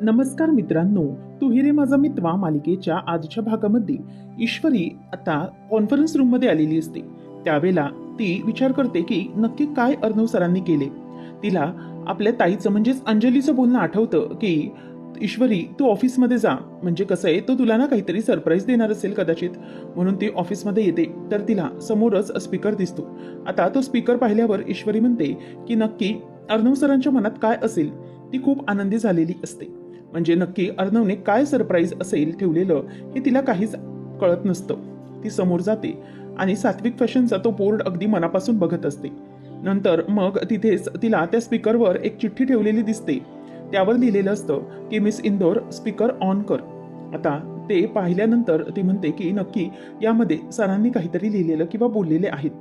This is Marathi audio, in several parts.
नमस्कार मित्रांनो, तू ही रे माझा मित्र मालिकेच्या आजच्या भागामध्ये ईश्वरी आता कॉन्फरन्स रूम मध्ये आलेली असते. त्यावेळेला ती विचार करते की नक्की काय अर्णव सरांनी केले. तिला आपल्या ताईचं म्हणजेच अंजलीचं बोलणं आठवतं की ईश्वरी तू ऑफिसमध्ये जा, म्हणजे कसं आहे तो तुला ना काहीतरी सरप्राईज देणार असेल कदाचित, म्हणून ती ऑफिसमध्ये येते. तर तिला समोरच स्पीकर दिसतो. आता तो स्पीकर पाहिल्यावर ईश्वरी म्हणते की नक्की अर्णव सरांच्या मनात काय असेल. ती खूप आनंदी झालेली असते. म्हणजे नक्की अर्णवने काय सरप्राईज असेल ठेवलेलं हे तिला काहीच कळत नसतं. ती समोर जाते आणि सात्विक फॅशनचा तो बोर्ड अगदी मनापासून बघत असते. नंतर मग तिथेच तिला त्या स्पीकरवर एक चिठ्ठी ठेवलेली दिसते. त्यावर लिहिलेलं असतं की मिस इंदोर स्पीकर ऑन कर. आता ते पाहिल्यानंतर ती म्हणते की नक्की यामध्ये सरांनी काहीतरी लिहिलेलं किंवा बोललेले आहेत.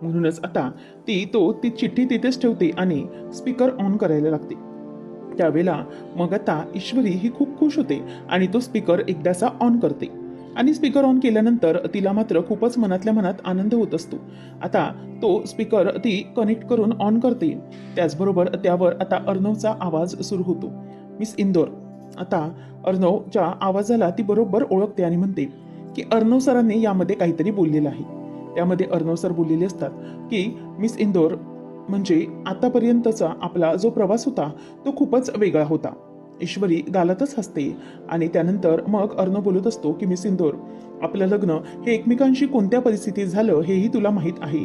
म्हणूनच आता ती चिठ्ठी तिथेच ठेवते आणि स्पीकर ऑन करायला लागते. त्यावेळेला मग आता ईश्वरी ही खूप खुश होते आणि तो स्पीकर एकदाचा ऑन करते. आणि स्पीकर ऑन केल्यानंतर तिला मात्र खूपच मनातल्या मनात आनंद होत असतो. आता तो स्पीकर ती कनेक्ट करून ऑन करते. त्याचबरोबर त्यावर आता अर्णवचा आवाज सुरू होतो, मिस इंदोर. आता अर्णवच्या आवाजाला ती बरोबर ओळखते आणि म्हणते की अर्णव सरांनी यामध्ये काहीतरी बोललेलं आहे. त्यामध्ये अर्णव सर बोललेले असतात की मिस इंदोर, म्हणजे आतापर्यंतचा आपला जो प्रवास होता तो खूपच वेगळा होता. ईश्वरी गालातच हसते आणि त्यानंतर मग अर्णव बोलत असतो की मिस इंदोर, आपलं लग्न हे एकमेकांशी कोणत्या परिस्थितीत झालं हेही तुला माहीत आहे.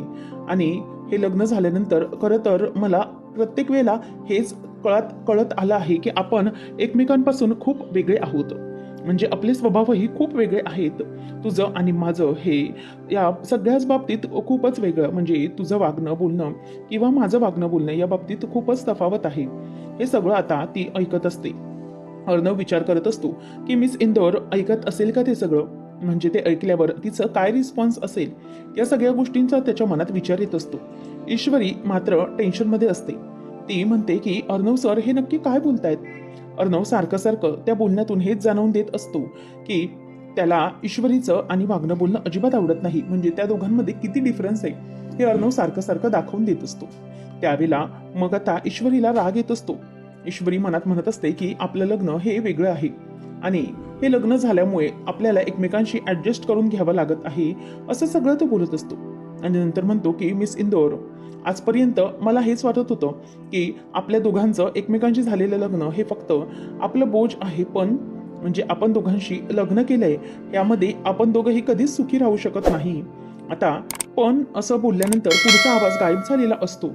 आणि हे लग्न झाल्यानंतर खरं तर मला प्रत्येक वेळेला हेच कळत आलं आहे की आपण एकमेकांपासून खूप वेगळे आहोत. म्हणजे आपले स्वभावही खूप वेगळे आहेत. तुझं आणि माझं हे या सगळ्याच बाबतीत खूपच वेगळं, म्हणजे तुझं वागणं बोलणं किंवा माझं वागणं बोलणं या बाबतीत खूपच तफावत आहे. हे सगळं आता ती ऐकत असते. अर्णव विचार करत असतो की मिस इंदोर ऐकत असेल का ते सगळं, म्हणजे ते ऐकल्यावर तिचं काय रिस्पॉन्स असेल, या सगळ्या गोष्टींचा त्याच्या मनात विचार येत असतो. ईश्वरी मात्र टेन्शनमध्ये असते. ती म्हणते की अर्णव सर हे नक्की काय बोलतायत. अर्णव सारखं त्या बोलण्यातून हेच जाणवून देत असतो की त्याला ईश्वरीचं आणि वागणं बोलणं अजिबात आवडत नाही. म्हणजे त्या दोघांमध्ये किती डिफरन्स आहे हे अर्णव सारखं दाखवून देत असतो. त्यावेळेला मग आता ईश्वरीला राग येत असतो. ईश्वरी मनात म्हणत असते की आपलं लग्न हे वेगळं आहे आणि हे लग्न झाल्यामुळे आपल्याला एकमेकांशी ऍडजस्ट करून घ्यावं लागत आहे, असं सगळं तो बोलत असतो. आणि नंतर म्हणतो की मिस इंदोर, आजपर्यंत मला हेच वाटत होतं की आपल्या दोघांचं एकमेकांशी झालेलं लग्न हे फक्त आपलं बोज आहे, पण म्हणजे आपण दोघांशी लग्न केलंय यामध्ये आपण दोघंही कधीच सुखी राहू शकत नाही. आता पण असं बोलल्यानंतर पुढचा आवाज गायब झालेला असतो.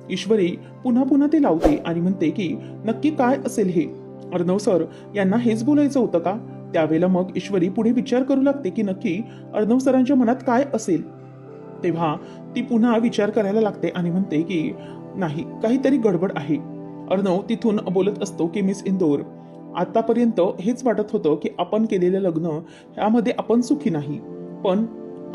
ईश्वरी पुन्हा ते लावते आणि म्हणते की नक्की काय असेल हे. अर्णव सर यांना हेच बोलायचं होतं का. त्यावेळेला मग ईश्वरी पुढे विचार करू लागते की नक्की अर्णव सरांच्या मनात काय असेल. तेव्हा ती पुन्हा विचार करायला लागते आणि म्हणते की नाही, काहीतरी गडबड आहे. अर्णव तिथून बोलत असतो की मिस इंदोर, आतापर्यंत हेच वाटत होतं की आपण केलेलं लग्न यामध्ये आपण सुखी नाही, पण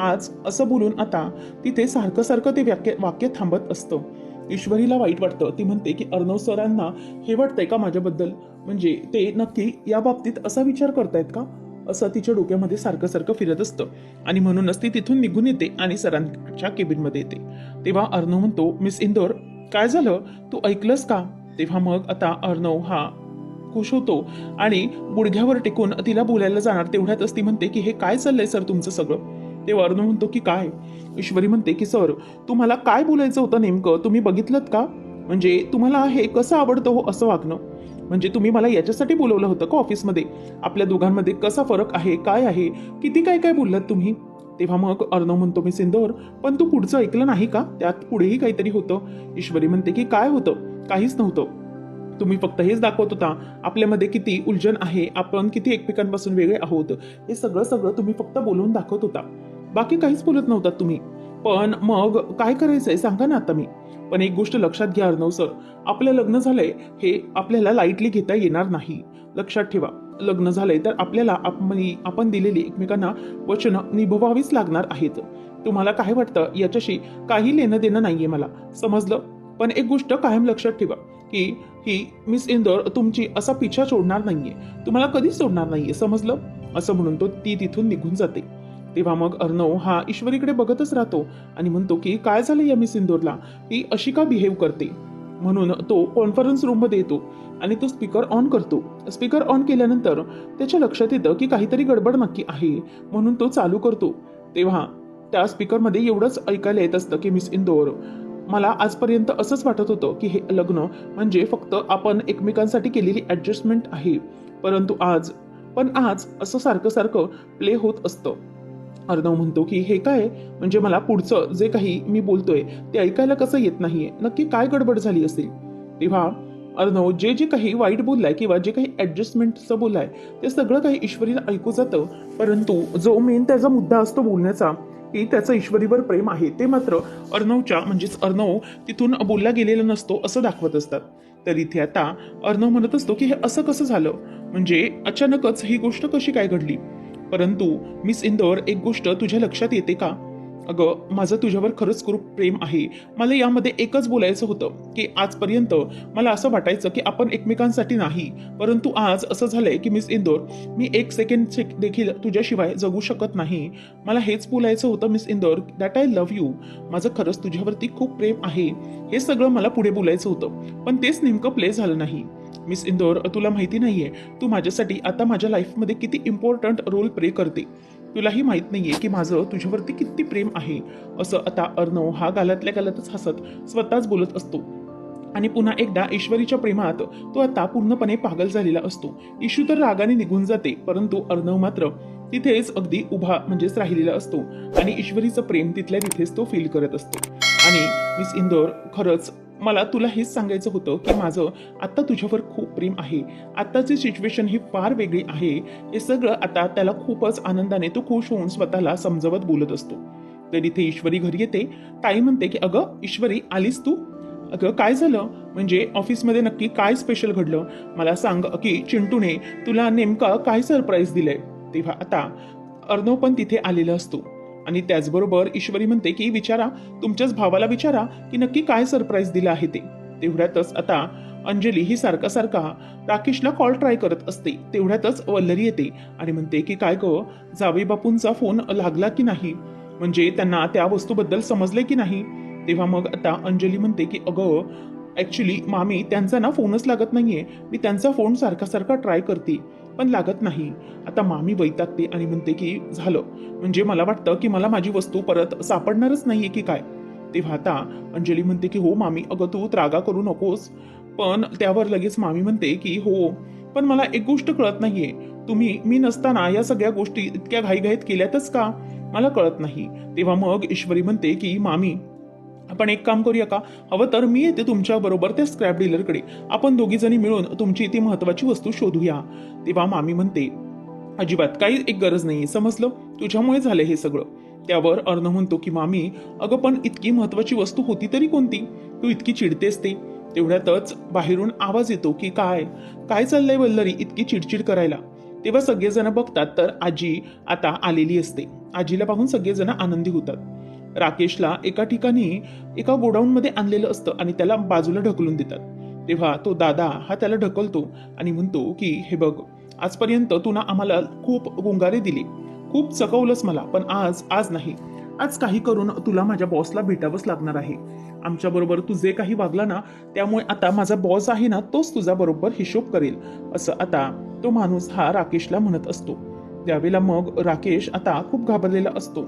आज असं बोलून आता तिथे सारखं ते वाक्य थांबत असतं. ईश्वरीला वाईट वाटतं. ती म्हणते की अर्णव सरांना हे वाटतंय का माझ्याबद्दल, म्हणजे ते नक्की या बाबतीत असा विचार करतायत का, असं तिच्या डोक्यामध्ये सारखं फिरत असतं. आणि म्हणूनच ती तिथून निघून येते आणि सरांच्या केबिनमध्ये येते. तेव्हा अर्णव म्हणतो, मिस इंदोर काय झालं, तू ऐकलंस का. तेव्हा मग आता अर्णव हा खुश होतो आणि गुडघ्यावर टेकून तिला बोलायला जाणार तेवढ्यातच ती म्हणते की हे काय चाललंय सर तुमचं सगळं. तेव्हा अर्णव म्हणतो की काय. ईश्वरी म्हणते की सर, तुम्हाला काय बोलायचं होतं नेमकं, तुम्ही बघितलं का, म्हणजे तुम्हाला हे कसं आवडतं हो असं वागणं, म्हणजे तुम्ही मला याच्यासाठी बोलवलं होतं का ऑफिसमध्ये, आपल्या दोघांमध्ये कसा फरक आहे, काय आहे, किती काय बोललात तुम्ही. तेव्हा मग अर्णव म्हणतो, मी सिंदोर पण तू पुढचं ऐकलं नाही का, त्यात पुढेही काहीतरी होतं. ईश्वरी म्हणते की काय होतं, काहीच नव्हतं, तुम्ही फक्त हेच दाखवत होता आपल्यामध्ये किती उलझन आहे, आपण किती एकमेकांपासून वेगळे आहोत, हे सगळं तुम्ही फक्त बोलून दाखवत होता, बाकी काहीच बोलत नव्हतात तुम्ही. पण मग काय करायचंय सांगा ना आता मी. पण एक गोष्ट लक्षात घ्या अर्णव सर, आपलं लग्न झालंय हे आपल्याला लाईटली घेता येणार नाही. लक्षात ठेवा, लग्न झालंय तर आपल्याला आपण दिलेली एकमेकांना वचनं निभवावीच लागणार आहेत. तुम्हाला काय वाटतं याच्याशी काही लेणं देणं नाहीये मला, समजलं. पण एक गोष्ट कायम लक्षात ठेवा की ही मिस इंदोर तुमची असा पिछा सोडणार नाहीये, तुम्हाला कधीच सोडणार नाहीये, समजलं. असं म्हणून ती तिथून निघून जाते. तेव्हा मग अर्णव हा ईश्वरीकडे बघतच राहतो आणि म्हणतो की काय झालं या मिस इंदोरला, ही अशी का बिहेव करते. म्हणून तो कॉन्फरन्स रूममध्ये येतो आणि तो स्पीकर ऑन करतो. स्पीकर ऑन केल्यानंतर त्याच्या लक्षात येतं की काहीतरी गडबड नक्की आहे, म्हणून तो चालू करतो. तेव्हा त्या स्पीकरमध्ये एवढंच ऐकायला येत असतं की मिस इंदोर, मला आजपर्यंत असंच वाटत होतं की हे लग्न म्हणजे फक्त आपण एकमेकांसाठी केलेली ॲडजस्टमेंट आहे, परंतु आज असं सारखं सारखं प्ले होत असतं. अर्णव म्हणतो की हे काय, म्हणजे मला पुढचं जे काही मी बोलतोय ते ऐकायला कसं येत नाहीये, नक्की काय गडबड झाली असेल. तेव्हा अर्णव जे जे काही वाईट बोललाय किंवा जे काही ॲडजस्टमेंटचं बोललाय ते सगळं काही ईश्वरीला ऐकू जातं, परंतु जो मेन त्याचा मुद्दा असतो बोलण्याचा की त्याचं ईश्वरीवर प्रेम आहे ते मात्र अर्णव तिथून बोलला गेलेला नसतो असं दाखवत असतात. तर इथे आता अर्णव म्हणत असतो की हे असं कसं झालं, म्हणजे अचानकच ही गोष्ट कशी काय घडली. परंतु मिस इंदोर, एक गोष्ट तुझ्या लक्षात येते का? अगं, माझं तुझ्यावर खरंच खूप प्रेम आहे. मला यामध्ये एकच बोलायचं होतं की आजपर्यंत मला असं वाटायचं की आपण एकमेकांसाठी नाही, परंतु आज असं झालंय की मिस इंदोर, मी एक सेकंड देखील तुझ्याशिवाय जगू शकत नाही. मला हेच बोलायचं होतं miss Indore, that I love you. माझं खरंच तुझ्यावरती खूप प्रेम आहे. हे सगळं मला पुढे बोलायचं होतं, पण तेच नेमकं प्ले झालं नाही. मिस इंदोर, तुला माहिती नाहीये तू माझ्यासाठी आता माझ्या लाईफमध्ये किती इम्पॉर्टंट रोल प्ले करते. तुलाही माहित नाहीये की माझं तुझ्यावरती किती प्रेम आहे. असं आता अर्णव हा गालातल्या गालातच हसत स्वतःच बोलत असतो. आणि पुन्हा एकदा ईश्वरीच्या प्रेमात तो आता पूर्णपणे पागल झालेला असतो. इशू तर रागाने निघून जाते, परंतु अर्णव मात्र तिथेच अगदी उभा म्हणजेच राहिलेला असतो आणि ईश्वरीचं प्रेम तिथल्या तिथेच तो फील करत असतो. आणि मिस इंदोर, खरंच मला तुला हेच सांगायचं होतं की माझं आता तुझ्यावर खूप प्रेम आहे. आत्ताची सिच्युएशन ही फार वेगळी आहे. हे सगळं आता त्याला खूपच आनंदाने तो खुश होऊन स्वतःला समजवत बोलत असतो. तर इथे ईश्वरी घरी येते. ताई म्हणते की अगं ईश्वरी, आलीस तू? अगं काय झालं, म्हणजे ऑफिसमध्ये नक्की काय स्पेशल घडलं, मला सांग की चिंटूने तुला नेमका काय सरप्राईज दिलंय. तेव्हा आता अर्णव पण तिथे आलेला असतो आणि त्याचबरोबर ईश्वरी म्हणते की विचारा, तुमच्याच भावाला विचारा की नक्की काय सरप्राईज दिलं आहे ते. तेवढ्यातच आता अंजली ही सारखा सारखा राकेशला कॉल ट्राय करत असते. तेवढ्यातच वल्लरी येते आणि म्हणते की काय गं, जावई बापूंचा फोन लागला की नाही, म्हणजे त्यांना त्या वस्तूबद्दल समजले की नाही. तेव्हा मग आता अंजली म्हणते की अगं, ऍक्च्युली मामी त्यांचा ना फोनच लागत नाहीये. मी त्यांचा फोन सारखा सारखा ट्राय करते पण लागत नाही. आता मामी वैतागते आणि म्हणते की झालं, म्हणजे मला वाटतं की मला माझी वस्तू परत सापडणारच नाहीये की काय. तेव्हा आता अंजली म्हणते की हो मामी, अगं तू त्रागा करू नकोस. पण त्यावर लगेच मामी म्हणते की हो, पण मला एक गोष्ट कळत नाहीये, मी नसताना या सगळ्या गोष्टी इतक्या घाईघाईत केल्यातच का, मला कळत नाही. तेव्हा मग ईश्वरी म्हणते की मामी, आपण एक काम करूया का, हवं तर मी येते तुमच्या बरोबर त्या स्क्रॅप डीलरकडे, आपण दोघी जणी मिळून तुमची ती महत्वाची वस्तू शोधूया. तेव्हा मामी म्हणते अजिबात काही एक गरज नाही, समजलं, तुझ्यामुळे झालं हे सगळं. त्यावर अर्णव म्हणतो की मामी, अगं पण इतकी महत्वाची वस्तू होती तरी कोणती, तू इतकी चिडतेस ते. तेवढ्यातच बाहेरून आवाज येतो की काय काय चाललंय वल्लरी इतकी चिडचिड करायला. तेव्हा सगळेजण बघतात तर आजी आता आलेली असते. आजीला पाहून सगळेजण आनंदी होतात. राकेशला एका ठिकाणी एका गोडाऊनमध्ये आणलेलं असतं आणि त्याला बाजूला ढकलून देतात. तेव्हा तो दादा हा त्याला ढकलतो आणि म्हणतो की हे बघ, आजपर्यंत तू ना आम्हाला खूप गुंगारे दिले, खूप चकवलंस मला, पण आज नाही. आज काही करून तुला माझ्या बॉसला भेटावंच लागणार आहे. आमच्या बरोबर तू जे काही वागला ना, त्यामुळे आता माझा बॉस आहे ना तोच तुझा बरोबर हिशोब करेल, असं आता तो माणूस हा राकेशला म्हणत असतो. त्यावेळेला मग राकेश आता खूप घाबरलेला असतो.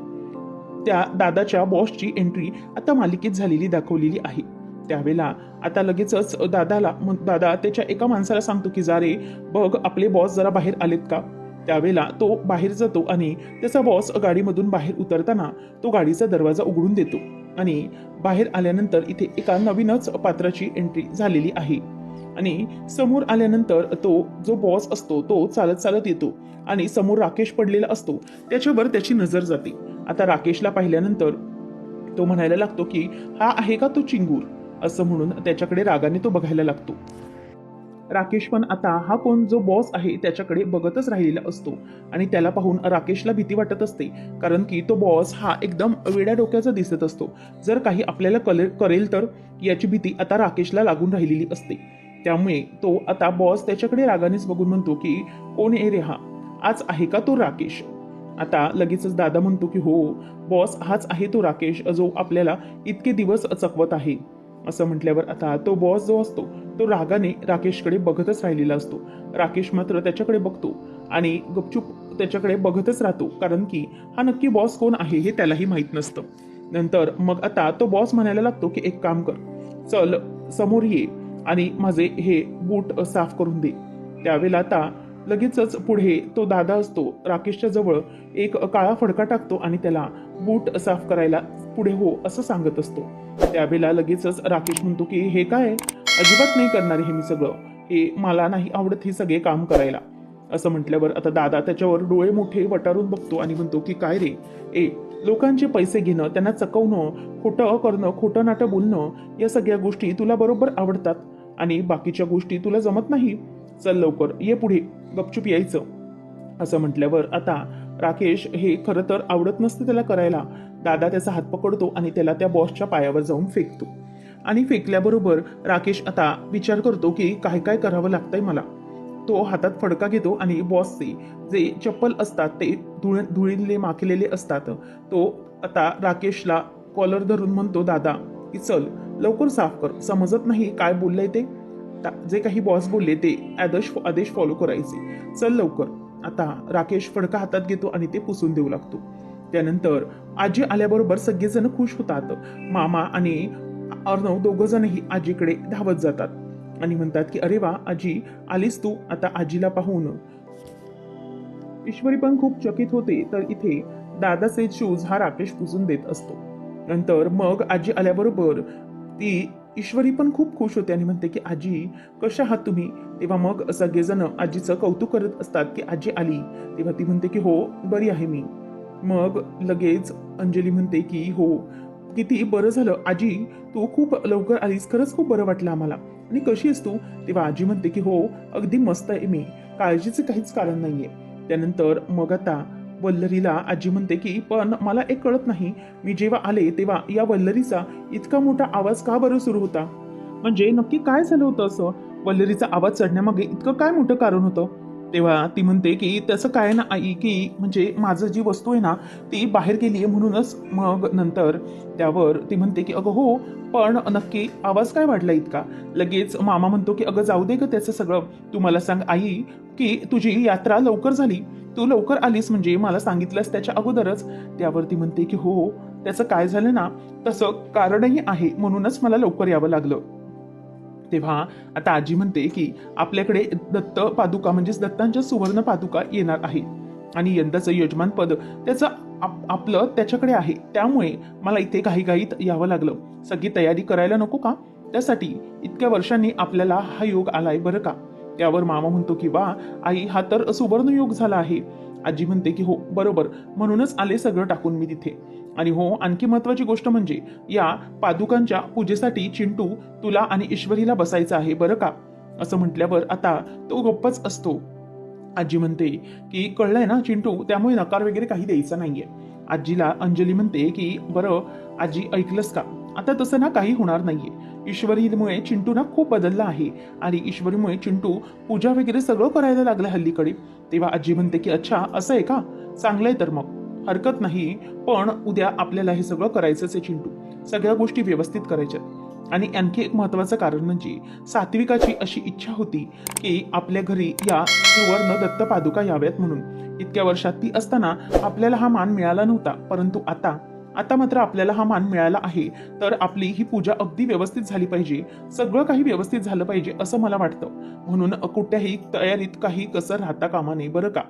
त्या दादाच्या बॉसची एंट्री आता मालिकेत झालेली दाखवलेली आहे. त्यावेळेला आता लगेचच दादा त्याच्या एका माणसाला सांगतो की जा रे, बघ आपले बॉस जरा बाहेर आलेत का. त्यावेळेला तो बाहेर जातो आणि त्याचा बॉस गाडीमधून बाहेर उतरताना तो गाडीचा दरवाजा उघडून देतो आणि बाहेर आल्यानंतर इथे एका नवीनच पात्राची एंट्री झालेली आहे. आणि समोर आल्यानंतर तो जो बॉस असतो तो चालत चालत येतो आणि समोर राकेश पडलेला असतो, त्याच्यावर त्याची नजर जाते. आता राकेशला पाहिल्यानंतर तो म्हणायला लागतो की हा आहे का तो चिंगूर, असं म्हणून त्याच्याकडे रागाने तो बघायला लागतो. राकेश पण आता हा कोण जो बॉस आहे त्याच्याकडे बघतच राहिलेला असतो आणि त्याला पाहून राकेशला भीती वाटत असते, कारण की तो बॉस हा एकदम वेड्या डोक्याचा दिसत असतो. जर काही आपल्याला करेल तर याची भीती आता राकेशला लागून राहिलेली असते. त्यामुळे तो आता बॉस त्याच्याकडे रागानेच बघून म्हणतो की कोण आहे रे हा, आज आहे का तो राकेश. आता लगेचच दादा म्हणतो की हो बॉस, हाच आहे तो राकेश जो आपल्याला इतके दिवस चकवत आहे. असं म्हटल्यावर आता तो बॉस जो असतो तो रागाने राकेशकडे बघतच राहिलेला असतो. राकेश मात्र त्याच्याकडे बघतो आणि गपचूप त्याच्याकडे बघतच राहतो, कारण की हा नक्की बॉस कोण आहे हे त्यालाही माहीत नसतं. नंतर मग आता तो बॉस म्हणायला लागतो की एक काम कर, चल समोर ये आणि माझे हे बूट साफ करून दे. त्यावेळेला आता लगेचच पुढे तो दादा असतो राकेशच्या जवळ एक काळा फडका टाकतो आणि त्याला बूट साफ करायला पुढे हो असं सांगत असतो. त्यावेळेला लगेचच राकेश म्हणतो की हे काय, अजिबात नाही करणार हे मी सगळं, हे मला नाही आवडत हे सगळे काम करायला. असं म्हटल्यावर आता दादा त्याच्यावर डोळे मोठे वटारून बघतो आणि म्हणतो की काय रे, लोकांचे पैसे घेणं, त्यांना चकवणं, खोटं करणं, खोटं नाटं बोलणं, या सगळ्या गोष्टी तुला बरोबर आवडतात आणि बाकीच्या गोष्टी तुला जमत नाही. चल लवकर ये पुढे, गपचूप यायचं. असं म्हटल्यावर आता राकेश हे खरं तर आवडत नसतं त्याला करायला. दादा त्याचा हात पकडतो आणि त्याला त्या बॉसच्या पायावर जाऊन फेकतो. आणि फेकल्याबरोबर राकेश आता विचार करतो की काय काय करावं लागतंय मला. तो हातात फडका घेतो आणि बॉसचे जे चप्पल असतात ते धुळीले माखलेले असतात. तो आता राकेशला कॉलर धरून म्हणतो, दादा की चल लवकर साफ कर, समजत नाही काय बोललंय ते, जे काही बॉस बोलले ते आदेश फॉलो करायचे, चल लवकर. आता राकेश फडका हातात घेतो आणि ते पुसून देऊ लागतो. त्यानंतर आजी आल्याबरोबर सगळेजण खुश होतात. मामा आणि अर्णव दोघं जणही आजीकडे धावत जातात आणि म्हणतात की अरे वा आजी आलीस तू. आता आजीला पाहून ईश्वरी पण खूप चकित होते, तर इथे दादाचे शूज हा राकेश पुसून देत असतो. नंतर मग आजी आल्याबरोबर ती ईश्वरी पण खूप खुश होते आणि म्हणते की आजी कशा आहात तुम्ही. तेव्हा मग सगळेजण आजीचं कौतुक करत असतात की आजी आली. तेव्हा ती म्हणते की हो बरी आहे मी. मग लगेच अंजली म्हणते की हो किती बरं झालं आजी, तू खूप लवकर आलीस, खरंच खूप बरं वाटलं आम्हाला. आणि कशी आहेस तू. तेव्हा आजी म्हणते की हो अगदी मस्त आहे मी, काळजीचं काहीच कारण नाहीये. त्यानंतर मग आता वल्लरीला आजी म्हणते की पण मला एक कळत नाही, मी जेव्हा आले तेव्हा या वल्लरीचा इतका मोठा आवाज का बरं सुरू होता, म्हणजे नक्की काय झालं होतं असं, वल्लरीचा आवाज चढण्यामागे इतकं काय मोठं कारण होतं. तेव्हा ती म्हणते की तसं काय ना आई, की म्हणजे माझं जी वस्तू आहे ना ती बाहेर गेली आहे म्हणूनच. मग नंतर त्यावर ती म्हणते की अगं हो, पण नक्की आवाज काय वाढला इतका. लगेच मामा म्हणतो की अगं जाऊ दे ग त्याचं सगळं, तू मला सांग आई की तुझी यात्रा लवकर झाली, तू लवकर आलीस म्हणजे मला सांगितलंस त्याच्या अगोदरच. त्यावरती म्हणते की हो त्याचं काय झालं ना तसं कारणही आहे म्हणूनच मला लवकर यावं लागलं. तेव्हा आता आजी म्हणते की आपल्याकडे दत्त पादुका म्हणजेच दत्तांच्या सुवर्ण पादुका येणार आहे आणि यंदाचं यजमानपद त्याचं आपलं त्याच्याकडे आहे, त्यामुळे मला इथे घाईघाईत यावं लागलं. सगळी तयारी करायला नको का, त्यासाठी इतक्या वर्षांनी आपल्याला हा योग आलाय बरं का. त्यावर मामा म्हणतो की वा आई हा तर सुवर्ण योग झाला आहे. आजी म्हणते की हो बरोबर, म्हणूनच आले सगळं टाकून मी तिथे. आणि हो आणखी महत्वाची गोष्ट म्हणजे या पादुकांच्या पूजेसाठी चिंटू तुला आणि ईश्वरीला बसायचं आहे बरं का. असं म्हटल्यावर आता तो गप्पच असतो. आजी म्हणते की कळलंय ना चिंटू, त्यामुळे नकार वगैरे काही द्यायचा नाहीये. आजीला अंजली म्हणते की बरं आजी ऐकलंस का, आता तसं ना काही होणार नाहीये. ईश्वरीमुळे चिंटू ना खूप बदलला आहे आणि ईश्वरीमुळे चिंटू पूजा वगैरे सगळं करायला लागलं हल्लीकडे. तेव्हा आजी म्हणते की अच्छा असं आहे का, चांगलंय तर मग हरकत नाही, पण उद्या आपल्याला हे सगळं करायचंच आहे चिंटू, सगळ्या गोष्टी व्यवस्थित करायच्या. आणि आणखी एक महत्वाचं कारण म्हणजे सात्विकाची अशी इच्छा होती की आपल्या घरी या सुवर्ण दत्त पादुका याव्यात म्हणून. इतक्या वर्षात ती असताना आपल्याला हा मान मिळाला नव्हता, परंतु आता मात्र आपल्याला हा मान मिळाला आहे, तर आपली ही पूजा अगदी व्यवस्थित झाली पाहिजे, सगळं काही व्यवस्थित झालं पाहिजे असं मला वाटतं. म्हणून कुठल्याही तयारीत काही कसर राहता कामा नये बरं का.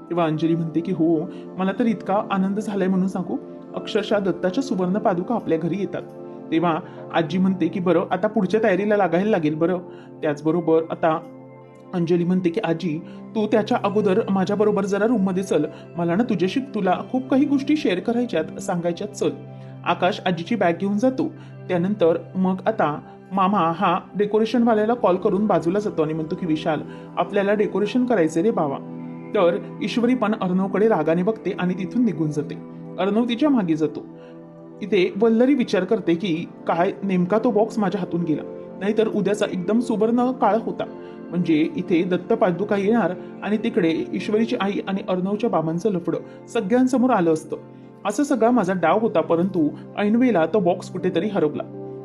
तेव्हा अंजली म्हणते की हो मला तर इतका आनंद झालाय म्हणून सांगू, अक्षरशः दत्ताच्या सुवर्ण पादुका आपल्या घरी येतात. तेव्हा आजी म्हणते की बरं आता पुढच्या तयारीला लागायला लागेल बरं. त्याचबरोबर आता अंजली म्हणते की आजी तू त्याच्या अगोदर माझ्या बरोबर जरा रूम मध्ये चल, मला ना तुला खूप काही गोष्टी शेअर करायच्यात, सांगायच्यात, चल. आकाश आजीची बॅग घेऊन जातो. त्यानंतर मग आता मामा हा डेकोरेशन वाल्याला कॉल करून बाजूला जातो आणि म्हणतो की विशाल आपल्याला डेकोरेशन करायचे रे बाबा. तर ईश्वरी पण अर्णवकडे रागाने बघते आणि तिथून निघून जाते. अर्णव तिच्या मागे जातो. इथे वल्लरी विचार करते की काय नेमका तो बॉक्स माझ्या हातून गेला, नाहीतर उद्याचा एकदम सुवर्ण काळ होता, म्हणजे इथे दत्त पादुका येणार आणि तिकडे ईश्वरीची आई आणि अर्णवच्या बाबांचं लफडं सगळ्यांसमोर आलं असतं. असं सगळा माझा डाव होता, परंतु ऐनवेळेला तो बॉक्स कुठेतरी हरवला.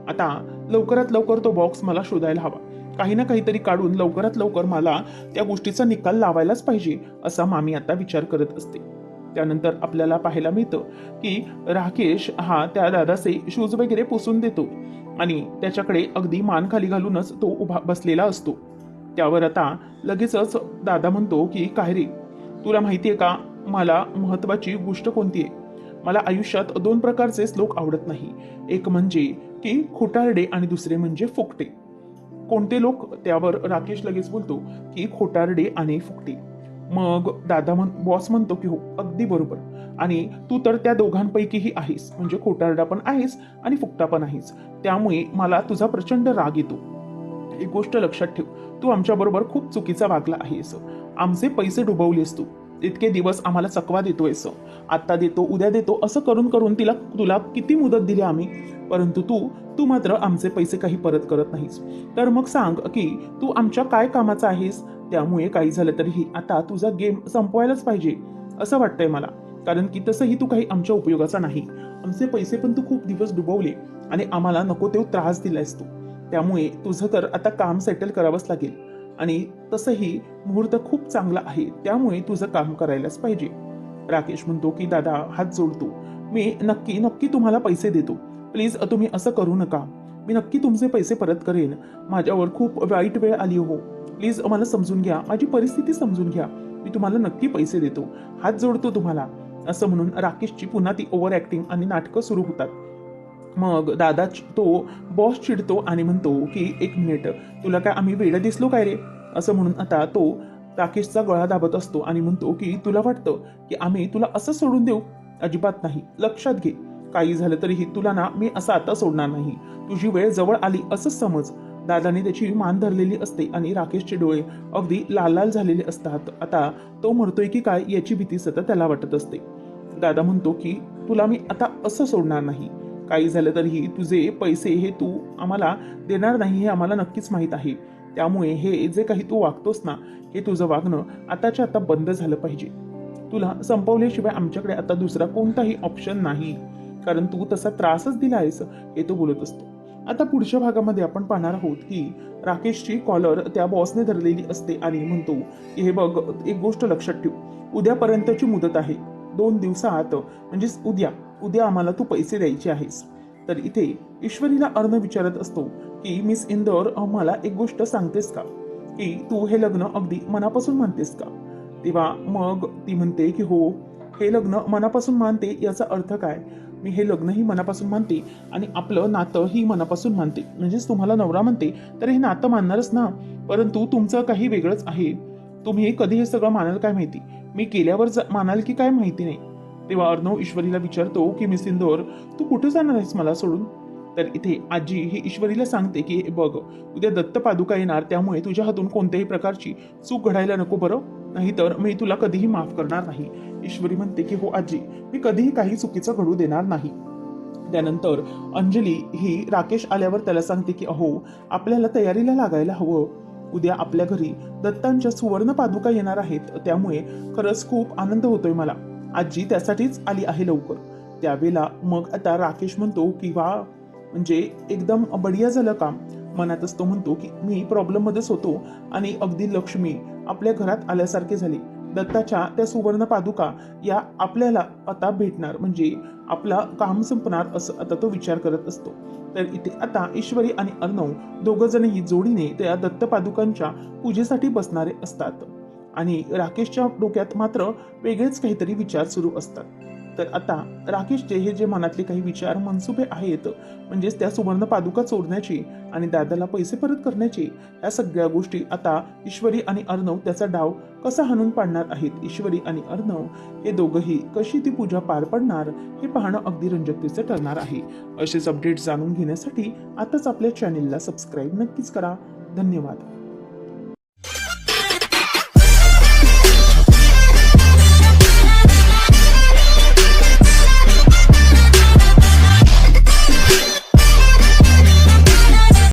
आता लवकरात लवकर तो बॉक्स मला शोधायला हवा. काही ना काहीतरी काढून लवकरात लवकर मला त्या गोष्टीचा निकाल लावायलाच पाहिजे, असा मामी आता विचार करत असते. त्यानंतर आपल्याला पाहायला मिळतं की राकेश हा त्या दादाचे शूज वगैरे पुसून देतो आणि त्याच्याकडे अगदी मान खाली घालूनच तो उभा बसलेला असतो. त्यावर आता लगेचच दादा म्हणतो की काय रे, तुला माहितीये का मला महत्वाची गोष्ट कोणती आहे? मला आयुष्यात 2 प्रकारचे लोक आवडत नाही. एक म्हणजे की खोटारडे आणि दुसरे म्हणजे फुकटे. कोणते लोक? त्यावर राकेश लगेच बोलतो की खोटारडे आणि फुकटे. मग बॉस म्हणतो की हो, अगदी बरोबर. आणि तू तर त्या दोघांपैकीही आहेस, म्हणजे खोटारडा पण आहेस आणि फुकटा पण आहेस. त्यामुळे मला तुझा प्रचंड राग येतो. एक गोष्ट लक्षात ठेव, तू आमच्याबरोबर खूप चुकीचा वागला आहेस. आमचे पैसे डुबवलेस तू. इतके दिवस आम्हाला चकवा देतोयस, आता देतो उद्या देतो असं करून करून तुला किती मुदत दिली आम्ही, परंतु तू मात्र आमचे पैसे काही परत करत नाहीस. तर मग सांग की तू आमच्या काय कामाचा आहेस? त्यामुळे काही झालं तरीही आता तुझा गेम संपवायलाच पाहिजे असं वाटतंय मला. कारण की तसंही तू काही आमच्या उपयोगाचा नाही. आमचे पैसे पण तू खूप दिवस डुबवले आणि आम्हाला नको तेव्हा त्रास दिलायस तू. त्यामुळे तुझं तर आता काम सेटल करावंच लागेल. आणि तसंही मुहूर्त खूप चांगला आहे, त्यामुळे तुझं काम करायलाच पाहिजे. राकेश म्हणतो की दादा हात जोडतो, मी नक्की नक्की तुम्हाला पैसे देतो. प्लीज तुम्ही असं करू नका. मी नक्की तुमचे पैसे परत करेन. माझ्यावर खूप वाईट वेळ आली हो. प्लीज मला समजून घ्या, माझी परिस्थिती समजून घ्या. मी तुम्हाला नक्की पैसे देतो, हात जोडतो तुम्हाला, असं म्हणून राकेशची पुन्हा ती ओव्हर ऍक्टिंग आणि नाटकं सुरू होतात. मग दादा तो बॉस चिडतो आणि म्हणतो की एक मिनिट, तुला काय आम्ही वेडं दिसलो काय रे? असं म्हणून आता तो राकेशचा गळा दाबत असतो आणि म्हणतो की तुला वाटतं की आम्ही तुला असं सोडून देऊ? अजिबात नाही. लक्षात घे, काही झालं तरीही तुला ना मी असं आता सोडणार नाही. तुझी वेळ जवळ आली असंच समज. दादाने त्याची मान धरलेली असते आणि राकेशचे डोळे अगदी लाल लाल झालेले असतात. आता तो मरतोय की काय याची भीती सतत त्याला वाटत असते. दादा म्हणतो की तुला मी आता असं सोडणार नाही. काही झालं तरीही तुझे पैसे हे तू आम्हाला देणार नाही हे आम्हाला नक्कीच माहीत आहे. त्यामुळे हे जे काही तू वागतोस ना, हे तुझं वागणं आताच्या आता बंद झालं पाहिजे. तुला संपवल्याशिवाय आमच्याकडे आता दुसरा कोणताही ऑप्शन नाही, कारण तू तसा त्रासच दिला आहेस, हे तो बोलत असतो. आता पुढच्या भागामध्ये आपण पाहणार आहोत की राकेशची कॉलर त्या बॉसने धरलेली असते आणि म्हणतो की हे बघ, एक गोष्ट लक्षात ठेव, उद्यापर्यंतची मुदत आहे. 2 दिवसात म्हणजेच उद्या आम्हाला तू पैसे द्यायचे आहेस. तर इथे ईश्वरीला अर्णव विचारत असतो की मिस इंदौर, मला एक गोष्ट सांगतेस का की तू हे लग्न अगदी मनापासून मानतेस का? तेव्हा मग ती म्हणते की हो, हे लग्न मनापासून मानते. याचा अर्थ काय? मी हे लग्नही मनापासून मानते आणि आपलं नातं ही मनापासून मानते. म्हणजेच तुम्हाला नवरा म्हणते तर हे नातं मानणारच ना. परंतु तुमचं काही वेगळंच आहे. तुम्ही कधी हे सगळं मानाल काय माहिती, मी केल्यावर मानाल की काय माहिती नाही. तेव्हा अर्णव ईश्वरीला विचारतो की मिस इंदौर, तू कुठे जाणार आहेस मला सोडून? तर इथे आजी ही ईश्वरीला सांगते की बघ, उद्या दत्त पादुका येणार, त्यामुळे तुझ्या हातून कोणत्याही प्रकारची चूक घडायला नको बरं, नाहीतर मी तुला कधीही माफ करणार नाही. ईश्वरी म्हणते की हो आजी, मी कधीही काही चुकीचं घडू देणार नाही. त्यानंतर अंजली ही राकेश आल्यावर त्याला सांगते की अहो, आपल्याला तयारीला लागायला हवं. उद्या आपल्या घरी दत्तांच्या सुवर्ण पादुका येणार आहेत, त्यामुळे खरंच खूप आनंद होतोय मला. आजी त्यासाठीच आली आहे लवकर. त्यावेळेला मग आता राकेश म्हणतो की वा, म्हणजे एकदम बढिया झालं काम. मनातच तो म्हणतो की मी प्रॉब्लेम मध्येच होतो आणि अगदी लक्ष्मी आपल्या घरात आल्यासारखे झाली. दत्ताच्या त्या सुवर्ण पादुका या आपल्याला आता भेटणार, म्हणजे आपला काम संपणार, असं आता तो विचार करत असतो. तर इथे आता ईश्वरी आणि अर्णव दोघं जणही जोडीने त्या दत्त पादुकांच्या पूजेसाठी बसणारे असतात आणि राकेशच्या डोक्यात मात्र वेगळेच काहीतरी विचार सुरू असतात. तर आता राकेशचे हे जे मनातले काही विचार मनसुबे आहेत, म्हणजेच त्या सुवर्ण पादुका चोरण्याची आणि दादाला पैसे परत करण्याची, या सगळ्या गोष्टी आता ईश्वरी आणि अर्णव त्याचा डाव कसा हाणून पाडणार आहेत. ईश्वरी आणि अर्णव हे दोघंही कशी ती पूजा पार पडणार हे पाहणं अगदी रंजकतेचे ठरणार आहे. असेच अपडेट्स जाणून घेण्यासाठी आताच आपल्या चॅनेलला सबस्क्राईब नक्कीच करा. धन्यवाद.